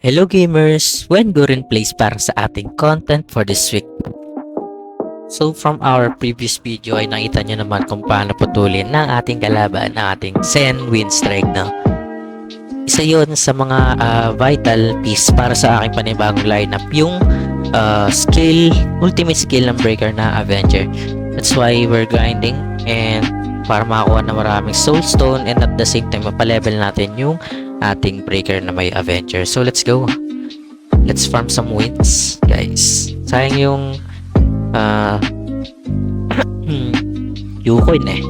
Hello gamers! When Gurin plays para sa ating content for this week. So from our previous video ay nakita nyo naman kung paano putulin ng ating kalaban ng ating Zen win streak, no? Isa yon sa mga vital piece para sa aking panibagong lineup, yung ultimate skill ng breaker na Avenger. That's why we're grinding and para makakuha na maraming soulstone and at the same time mapalevel natin yung ating breaker na may Avenger. So let's go. Let's farm some wins, guys. Sayang yung Yukoin eh.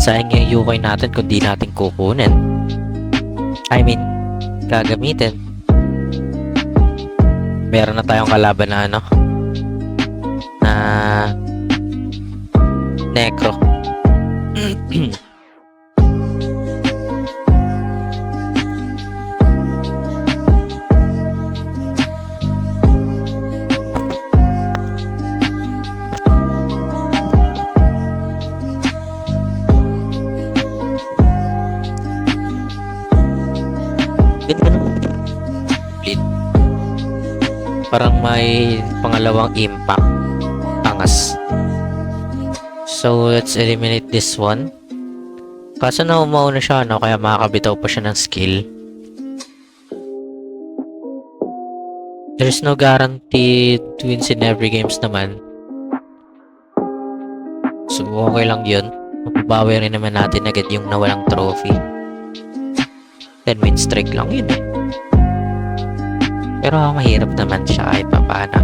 Sayang yung Yukoin natin kung di natin kukunin. I mean, gagamitin. Meron na tayong kalaban na na Necro. Parang may pangalawang impact. Angas. So, let's eliminate this one. Kaso na umauna siya, no? Kaya makakabitaw pa siya ng skill. There's no guaranteed wins in every games naman. So, okay lang yun. Mababawi rin naman natin agad yung nawalang trophy. 10 win streak lang yun eh. Pero mahirap naman siya kahit papaano.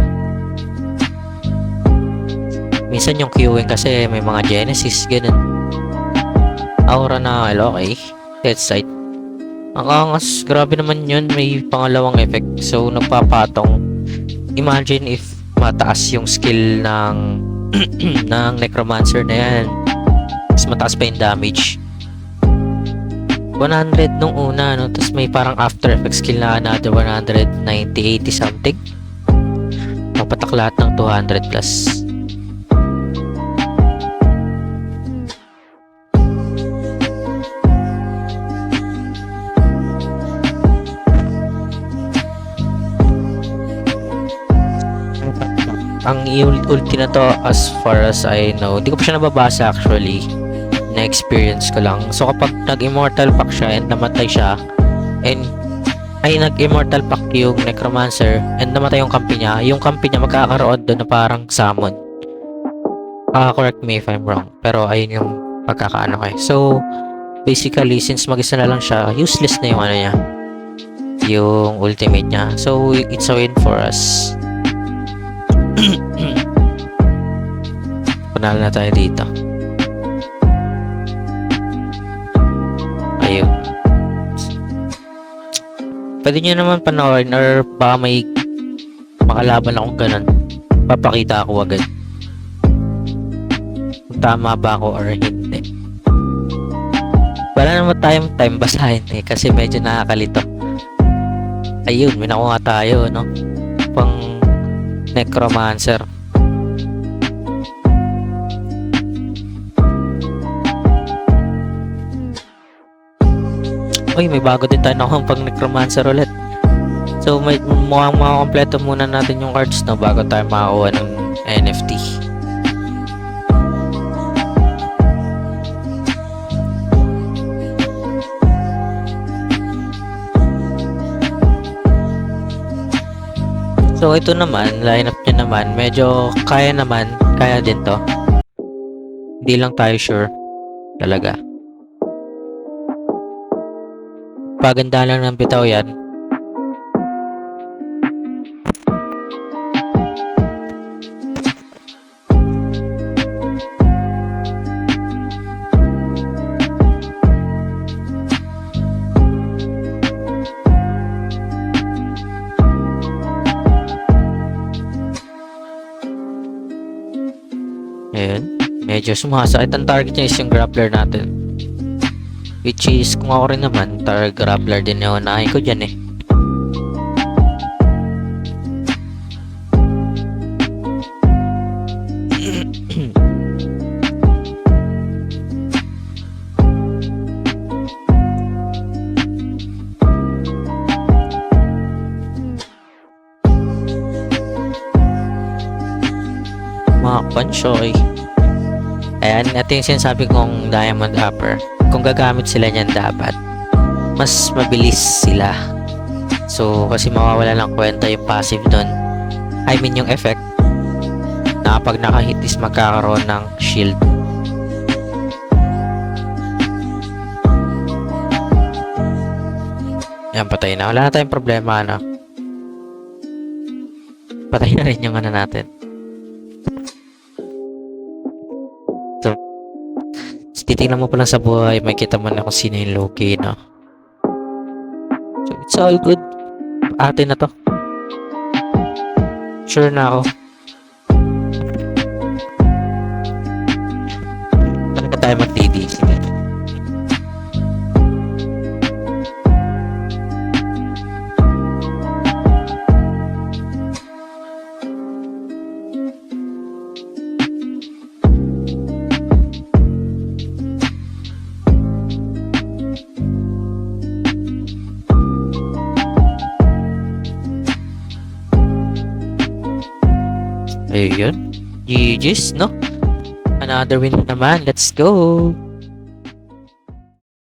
Minsan yung queuing kasi may mga Genesis, ganun. Aura na okay. Dead sight. Ang angas, grabe naman yun. May pangalawang effect. So, nagpapatong. Imagine if mataas yung skill ng ng Necromancer na yan. Mas mataas pa yung damage. 100 nung una, no? Tapos may parang after effect skill na another 190, 80 something. Mapatak lahat ng 200 plus. Ang ulti na to, as far as I know, hindi ko pa siya nababasa actually. Na-experience ko lang. So kapag nag-immortal pack siya and namatay siya, and nag-immortal pack yung Necromancer and namatay yung kampi niya magkakaroon doon na parang summon. Correct me if I'm wrong, pero ayun yung pagkakaano ko eh. So basically, since mag-isa na lang siya, useless na yung ano niya, yung ultimate niya. So it's a win for us. Panalo na tayo dito. Ayun. Pwede nyo naman panoorin or baka may makalaban akong ganun. Papakita ako agad kung tama ba ako or hindi. Wala naman tayong time basahin eh kasi medyo nakakalito. Ayun, may nakuha tayo, no? Pang Necromancer. Uy, may bago din tayo nakuha pang Necromancer ulit. So, mukhang makakompleto muna natin yung cards, no? Bago tayo makakuha ng NFT. So, ito naman, lineup niya naman, medyo kaya din to. Hindi lang tayo sure talaga. Paganda lang ng bitaw yan. Ayan. Medyo sumasakit. Ang target niya is yung grappler natin. Which is, kung ako rin naman, grappler din yung unahin ko dyan eh. Bonchoy. Ayan, ito yung sinasabi kong diamond upper. Kung gagamit sila niyan dapat, mas mabilis sila. So, kasi mawawala ng kwenta yung passive doon. I mean, yung effect na kapag nakahit is magkakaroon ng shield. Yan, patay na. Wala na tayong problema, ano. Patay na rin yung ano natin. So, titingnan mo pa lang sa buhay, may kita mo na kung sino yung Loki, no? So, it's all good. Atin na to. Sure na ako. Talaga tayo mag-DD. Sige. Ayun. GG's, no? Another win naman. Let's go!